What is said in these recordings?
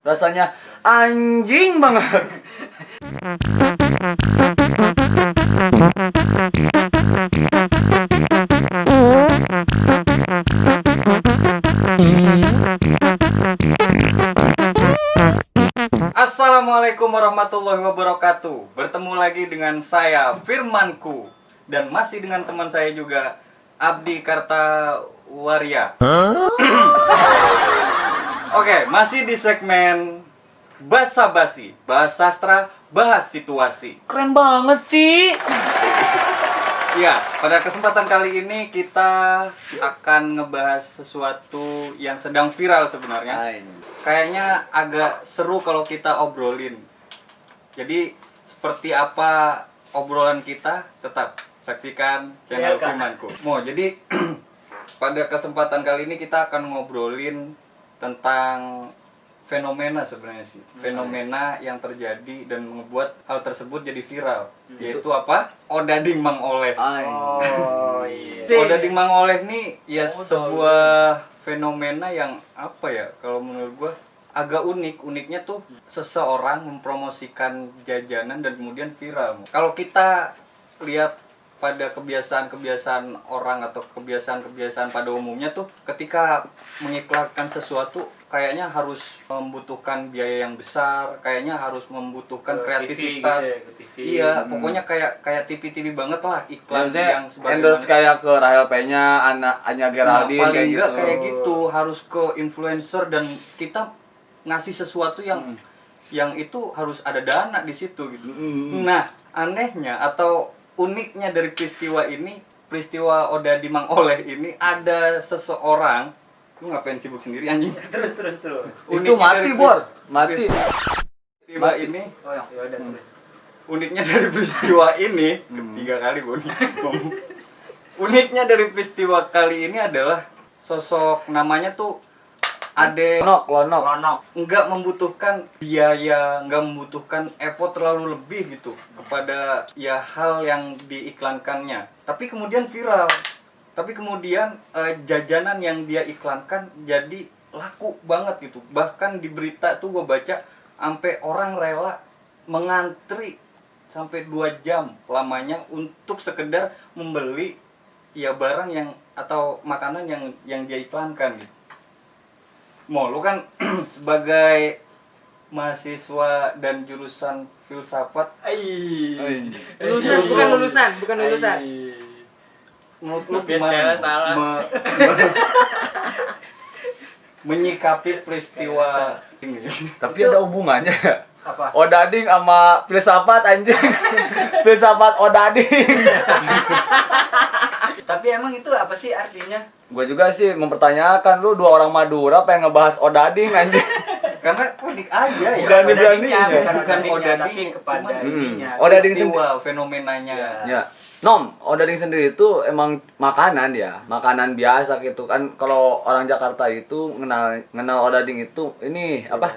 Rasanya anjing banget. Assalamualaikum warahmatullahi wabarakatuh. Bertemu lagi dengan saya Firmanku dan masih dengan teman saya juga Abdi Kartawaria. Oke, masih di segmen basa-basi, bahas sastra, bahas situasi. Keren banget sih. Ya, pada kesempatan kali ini kita akan ngebahas sesuatu yang sedang viral sebenarnya. Kayaknya agak seru kalau kita obrolin. Jadi, seperti apa obrolan kita, tetap saksikan channel Firmanku. Jadi pada kesempatan kali ini kita akan ngobrolin tentang fenomena sebenarnya sih. Fenomena yang terjadi dan membuat hal tersebut jadi viral. Yaitu apa? Odading Mang Oleh. Oh iya. Odading Mang Oleh nih ya sebuah fenomena yang apa ya, kalau menurut gua agak unik. Uniknya tuh seseorang mempromosikan jajanan dan kemudian viral. Kalau kita lihat pada kebiasaan-kebiasaan orang atau kebiasaan-kebiasaan pada umumnya tuh ketika mengiklankan sesuatu kayaknya harus membutuhkan biaya yang besar, kayaknya harus membutuhkan kreativitas. Iya, pokoknya kayak TV banget lah iklan yang endorse kayak ke Rahel P-nya, Anya Geraldine paling kayak enggak gitu. kayak gitu, harus ke influencer dan kita ngasih sesuatu yang itu harus ada dana di situ gitu. Nah, anehnya atau uniknya dari peristiwa Odading Mang Oleh ini, ada seseorang, lu ngapain sibuk sendiri anjing? Terus. Itu mati, Bor. Mati. Peristiwa ini, Oh ya udah terus. uniknya dari peristiwa ini, ketiga kali gue ngomong. Uniknya dari peristiwa kali ini adalah sosok namanya tuh Ade Lonok. nggak membutuhkan biaya, nggak membutuhkan effort terlalu lebih gitu kepada ya hal yang diiklankannya. Tapi kemudian viral. Tapi kemudian jajanan yang dia iklankan jadi laku banget gitu. Bahkan di berita tuh gue baca sampai orang rela mengantri sampai 2 jam lamanya untuk sekedar membeli ya barang yang atau makanan yang dia iklankan gitu. Lu kan sebagai mahasiswa dan jurusan filsafat, Bukan lulusan. menurut lu Biasa gimana salah. menyikapi peristiwa ini? Tapi ada hubungannya. Apa? Odading sama filsafat anjing. Filsafat Odading. Tapi emang itu apa sih artinya? Gue juga sih mempertanyakan, lu 2 orang Madura pengen ngebahas Odading anjing. Karena unik aja ya. Bukan beraninya. Bukan tapi Odading, kepada cuman intinya. Odading peristiwa fenomenanya. Ya. Nom, Odading sendiri itu emang makanan ya, makanan biasa gitu kan. Kalau orang Jakarta itu kenal Odading itu ini apa?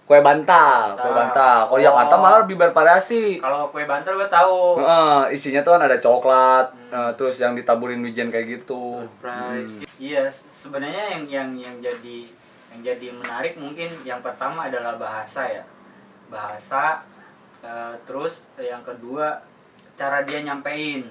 Kue bantal. Kalau di Jakarta malah lebih bervariasi. Kalau kue bantal gue tahu. Isinya tuh kan ada coklat, terus yang ditaburin wijen kayak gitu. Iya, sebenarnya yang jadi menarik mungkin yang pertama adalah bahasa ya. Bahasa, terus yang kedua cara dia nyampein.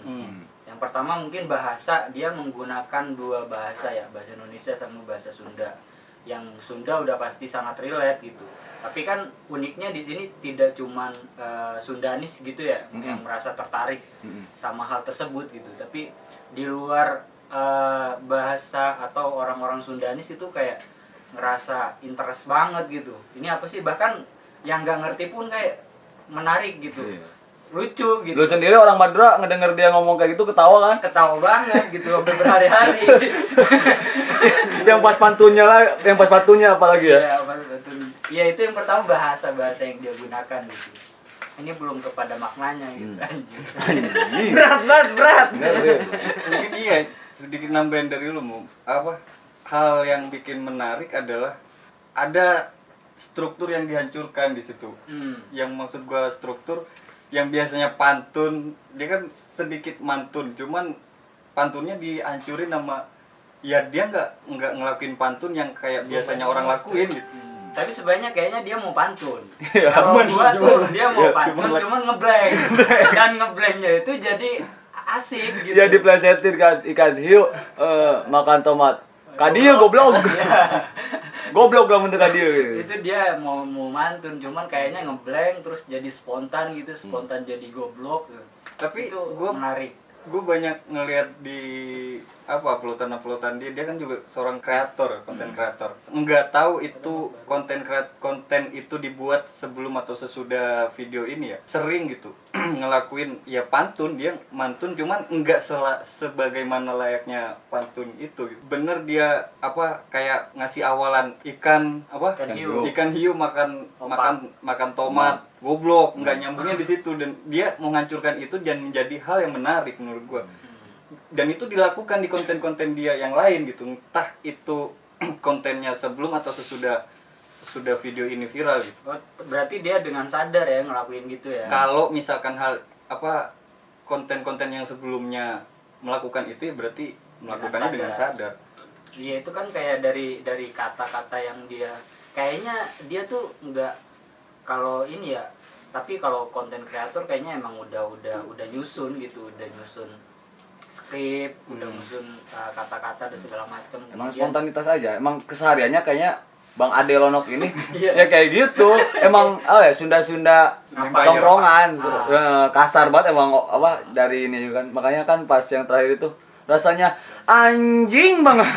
Yang pertama mungkin bahasa, dia menggunakan 2 bahasa ya, bahasa Indonesia sama bahasa Sunda. Yang Sunda udah pasti sangat relate gitu. Tapi kan uniknya di sini tidak cuman Sundanis gitu ya, yang merasa tertarik sama hal tersebut gitu. Tapi di luar bahasa atau orang-orang Sundanis itu kayak ngerasa interest banget gitu. Ini apa sih? Bahkan yang nggak ngerti pun kayak menarik gitu. Lucu gitu. Lu sendiri orang Madura ngedenger dia ngomong kayak gitu ketawa kan? Ketawa banget gitu sampai berhari-hari. yang pas pantunnya apalagi ya? Ya itu yang pertama bahasa yang dia gunakan gitu. Ini belum kepada maknanya gitu anjir. Berat. Mungkin iya, sedikit nambahin dari lu, apa hal yang bikin menarik adalah ada struktur yang dihancurkan di situ. Yang maksud gua struktur yang biasanya pantun, dia kan sedikit mantun, cuman pantunnya dihancurin sama ya dia nggak ngelakuin pantun yang kayak biasanya orang lakuin gitu. Tapi sebenarnya kayaknya dia mau pantun. Iya, Kalau gua tuh dia mau Iya, pantun cuman ngeblank. Dan ngeblanknya itu jadi asik gitu. Dia diplesetin kan ikan hiu makan tomat. Kadieu goblok. Goblok lah bentuk kadieu gitu. Itu dia mau mantun cuman kayaknya ngeblank terus jadi spontan gitu, spontan jadi goblok. Tapi itu gue menarik. banyak ngelihat di apa uploadan dia kan juga seorang kreator, konten kreator. Nggak tahu itu konten itu dibuat sebelum atau sesudah video ini ya. Sering gitu ngelakuin ya pantun, dia mantun cuman nggak sebagaimana layaknya pantun itu gitu. Bener dia apa kayak ngasih awalan ikan hiu makan tomat. Goblok, nggak nyambungnya di situ, dan dia mau menghancurkan itu dan menjadi hal yang menarik menurut gua. Dan itu dilakukan di konten-konten dia yang lain gitu, entah itu kontennya sebelum atau sesudah video ini viral gitu. Oh, berarti dia dengan sadar ya ngelakuin gitu ya. Kalau misalkan konten-konten yang sebelumnya melakukan itu ya berarti melakukannya dengan sadar. Iya, itu kan kayak dari kata-kata yang dia kayaknya dia tuh enggak kalau ini ya, tapi kalau konten kreator kayaknya emang udah nyusun gitu, udah nyusun skrip, udah nyusun kata-kata dan segala macam. Emang spontanitas aja, emang kesehariannya kayaknya Bang Ade Lonok ini Iya. ya kayak gitu. Emang Sunda-Sunda tongkrongan, kasar banget emang dari ini juga kan. Makanya kan pas yang terakhir itu rasanya anjing banget.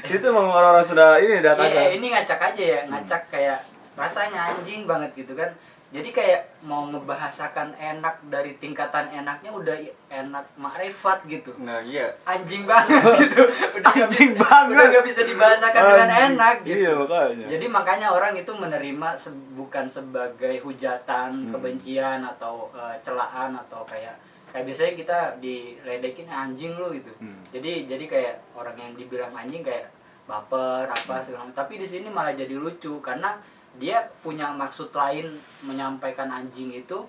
Itu emang orang-orang sudah ini udah kasar. Iya, ini ngacak aja ya, ngacak kayak rasanya anjing banget gitu kan. Jadi kayak mau ngebahasakan enak dari tingkatan enaknya udah enak makrifat gitu. Nah iya. Anjing banget gitu. Anjing banget. Udah gak bisa dibahasakan dengan enak gitu. Iya makanya. Jadi makanya orang itu menerima bukan sebagai hujatan, kebencian atau celaan atau kayak biasanya kita diledekin anjing lu gitu. Jadi kayak orang yang dibilang anjing kayak baper apa segala. Tapi di sini malah jadi lucu karena dia punya maksud lain menyampaikan anjing itu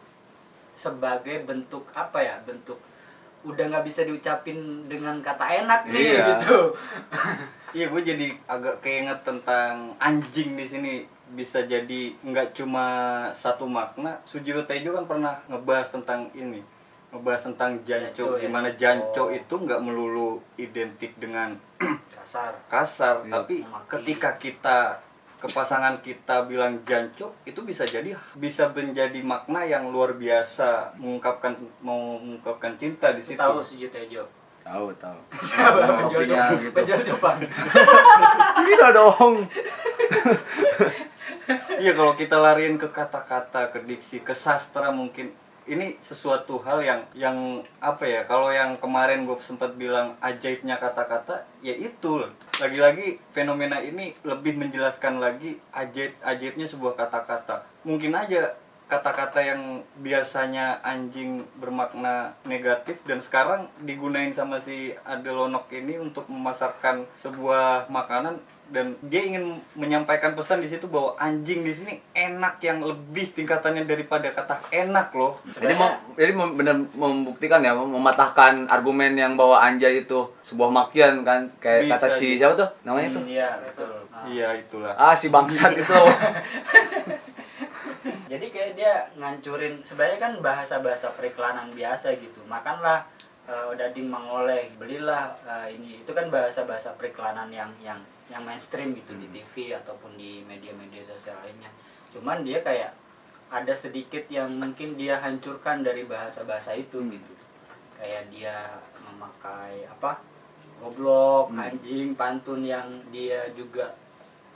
sebagai bentuk apa ya, bentuk udah nggak bisa diucapin dengan kata enak nih gitu. Iya, gue jadi agak keinget tentang anjing di sini, bisa jadi nggak cuma satu makna. Sujiwo Tejo kan pernah ngebahas tentang janco, Janco, ya. Gimana janco itu nggak melulu identik dengan kasar tapi memaki. ketika kita ke pasangan kita bilang janco, itu bisa menjadi makna yang luar biasa, mengungkapkan cinta di situ. Tahu Sujiwo Tejo? Tahu. Penjual Jepang. Tidak dong. Iya, kalau kita lariin ke kata-kata, ke diksi, ke sastra mungkin ini sesuatu hal yang apa ya, kalau yang kemarin gue sempat bilang ajaibnya kata-kata, ya itu lagi-lagi fenomena ini lebih menjelaskan lagi ajaibnya sebuah kata-kata. Mungkin aja kata-kata yang biasanya anjing bermakna negatif dan sekarang digunain sama si Ade Lonok ini untuk memasarkan sebuah makanan, dan dia ingin menyampaikan pesan di situ bahwa anjing di sini enak, yang lebih tingkatannya daripada kata enak loh. Jadi benar membuktikan ya, mematahkan argumen yang bahwa anjay itu sebuah makian kan, kayak Bisa kata si gitu. siapa tuh namanya tuh? Iya, betul. Iya, itulah. Si bangsat itu. Jadi kayak dia ngancurin, sebenarnya kan bahasa-bahasa periklanan biasa gitu. Makanlah daging mangoleh, belilah ini. Itu kan bahasa-bahasa periklanan yang mainstream gitu di TV ataupun di media-media sosial lainnya. Cuman dia kayak ada sedikit yang mungkin dia hancurkan dari bahasa-bahasa itu gitu. Kayak dia memakai goblok, anjing, pantun yang dia juga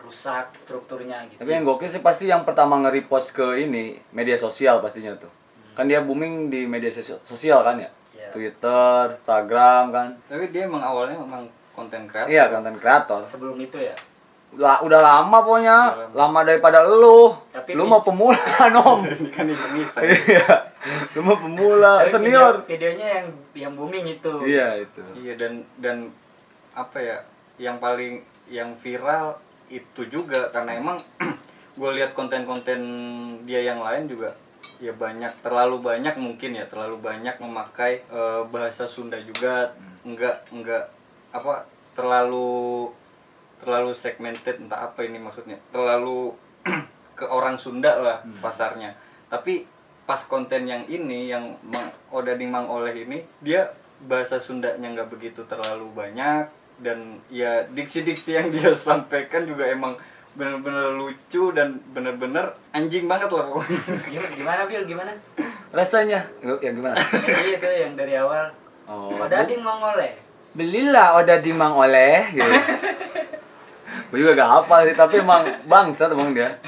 rusak strukturnya gitu. Tapi yang gokil sih pasti yang pertama nge-repost ke ini media sosial pastinya tuh. Kan dia booming di media sosial kan ya? Yeah. Twitter, Instagram kan. Tapi dia emang awalnya memang konten kreator. Iya, konten kreator. Sebelum itu ya. Udah lama pokoknya, lama daripada lu. Tapi Lu mau pemula, Nom. Ini kan iseng-iseng. Iya. Lu mau pemula, Tapi senior. videonya yang booming itu. Iya, itu. Iya, dan apa ya, yang viral itu juga karena emang gue lihat konten-konten dia yang lain juga ya terlalu banyak memakai bahasa Sunda juga, enggak terlalu terlalu segmented, entah apa ini maksudnya, terlalu ke orang Sunda lah pasarnya. Tapi pas konten yang ini, yang Odading Mang Oleh ini, dia bahasa Sundanya nggak begitu terlalu banyak, dan ya diksi-diksi yang dia sampaikan juga emang bener-bener lucu dan bener-bener anjing banget lah pokoknya. Gimana Bil, gimana? Rasanya ya gimana? Jadi itu yang dari awal. Odading Mang Oleh. Belilah Odading Mang Oleh gitu. Gue juga gak hafal sih, tapi emang bangsa emang dia.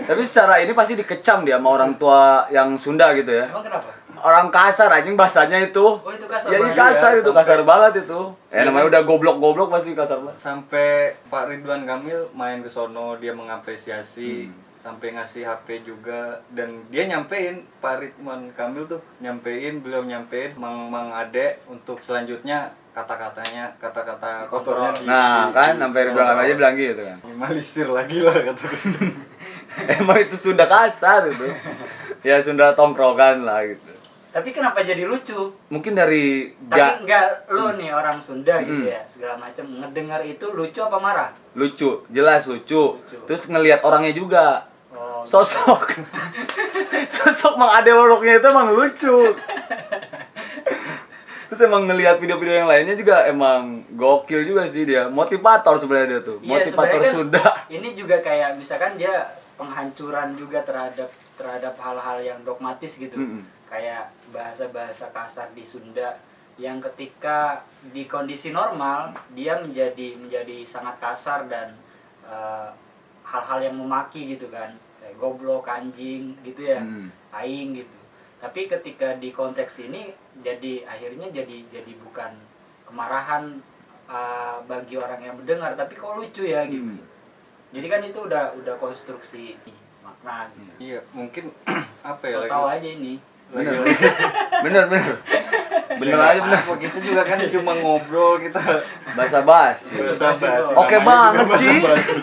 Tapi secara ini pasti dikecam dia sama orang tua yang Sunda gitu ya. Emang kenapa? Orang kasar anjing bahasanya itu. Oh itu kasar Ya banget. kasar ya, itu, sampai- kasar banget itu. Namanya udah goblok-goblok pasti kasar banget. Sampai Pak Ridwan Kamil main ke sono, dia mengapresiasi, sampai ngasih HP juga, dan dia nyampein, Pak Ridwan Kamil tuh beliau nyampein Mang Ade untuk selanjutnya kata-katanya, kata-kata kotornya Nah, kan sampai Ridwan Kamil aja bilang gitu kan. minimalisir lagi lah kata. Emang itu Sunda kasar itu. Ya Sunda tongkrongan lah gitu. Tapi kenapa jadi lucu? Mungkin dari Tapi enggak lu nih orang Sunda gitu ya, segala macam ngedengar itu lucu apa marah? lucu, jelas lucu. Lucu. Terus ngelihat orangnya juga. Oh, Sosok Mang Ade Woloknya itu emang lucu. Terus emang ngelihat video-video yang lainnya juga emang gokil juga sih dia. Motivator sebenarnya dia tuh. Iya, Motivator sebenarnya kan Sunda. Ini juga kayak misalkan dia penghancuran juga terhadap hal-hal yang dogmatis gitu. Kayak bahasa-bahasa kasar di Sunda yang ketika di kondisi normal dia menjadi sangat kasar dan hal-hal yang memaki gitu kan. Kayak goblok, anjing gitu ya. Aing gitu. Tapi ketika di konteks ini akhirnya jadi bukan kemarahan bagi orang yang mendengar, tapi kok lucu ya gitu. Jadi kan itu udah konstruksi makna gitu. Iya, mungkin apa ya, So tahu aja ini. Bener. Bener. Bener aja bener. Apa kita juga kan cuma ngobrol, kita Basa-basi. basa-basi. Oke Namanya banget juga sih. basa-basi.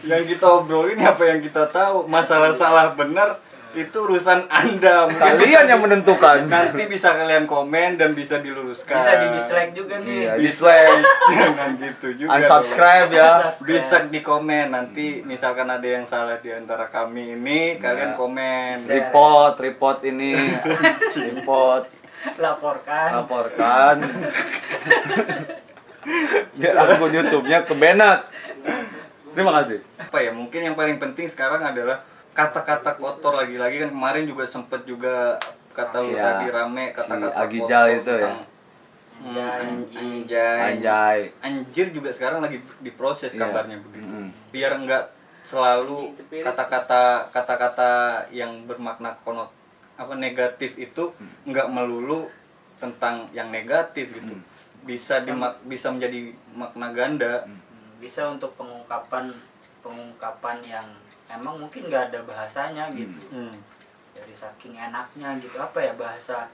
Yang kita obrolin apa yang kita tahu, masalah salah benar itu urusan Anda. Mungkin Kalian yang menentukan. nanti bisa kalian komen dan bisa diluruskan. Bisa di dislike juga nih. Iya, Dislike. Jangan gitu juga. Unsubscribe dong. ya. Bisa di komen nanti, misalkan ada yang salah di antara kami ini, kalian komen. Report ini. Report. Laporkan. Biar akun YouTube-nya ke Bennett. Terima kasih. Apa ya, mungkin yang paling penting sekarang adalah kata-kata kotor. Lagi-lagi kan kemarin juga sempet juga kata lu Iya, tadi rame, kata-kata si Agijal kotor itu ya. Anjay. Anjir juga sekarang lagi diproses Iya. kabarnya begitu. Biar enggak selalu kata-kata yang bermakna negatif itu enggak melulu tentang yang negatif gitu. Bisa menjadi makna ganda. Bisa untuk pengungkapan yang emang mungkin nggak ada bahasanya gitu. Dari saking enaknya gitu, apa ya, bahasa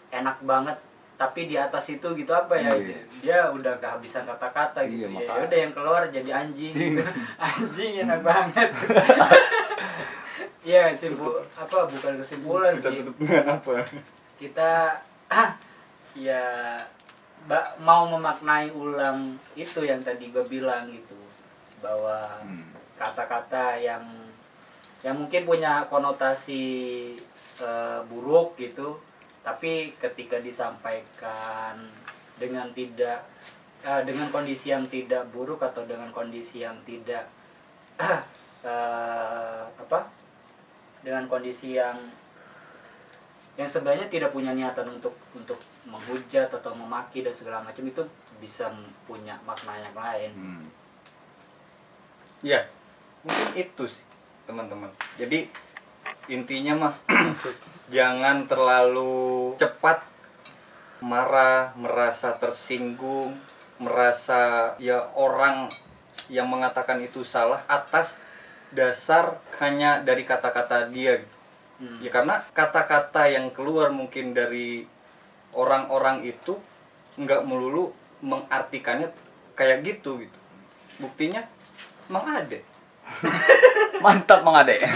enak banget tapi di atas itu gitu, apa ya, dia udah kehabisan kata-kata gitu. Iya, Ya udah yang keluar jadi anjing gitu. Anjing enak banget. Iya, bukan kesimpulan Bisa sih. tutup dengan apa? Kita ya mau memaknai ulang itu yang tadi gue bilang gitu, bahwa kata-kata yang mungkin punya konotasi buruk gitu, tapi ketika disampaikan dengan dengan kondisi yang tidak buruk atau dengan kondisi yang tidak dengan kondisi yang sebenarnya tidak punya niatan untuk menghujat atau memaki dan segala macam, itu bisa punya makna yang lain. Ya, mungkin itu sih teman-teman. Jadi intinya mah jangan terlalu cepat marah, merasa tersinggung, merasa ya orang yang mengatakan itu salah atas dasar hanya dari kata-kata dia gitu. Ya karena kata-kata yang keluar mungkin dari orang-orang itu nggak melulu mengartikannya kayak gitu. Buktinya Mang Ade. Mantap Mang Ade.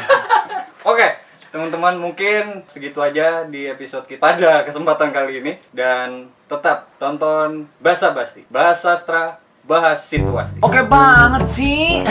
Oke, teman-teman, mungkin segitu aja di episode kita pada kesempatan kali ini, dan tetap tonton Basa Basi, Bahasa Sastra bahas situasi. Oke banget sih.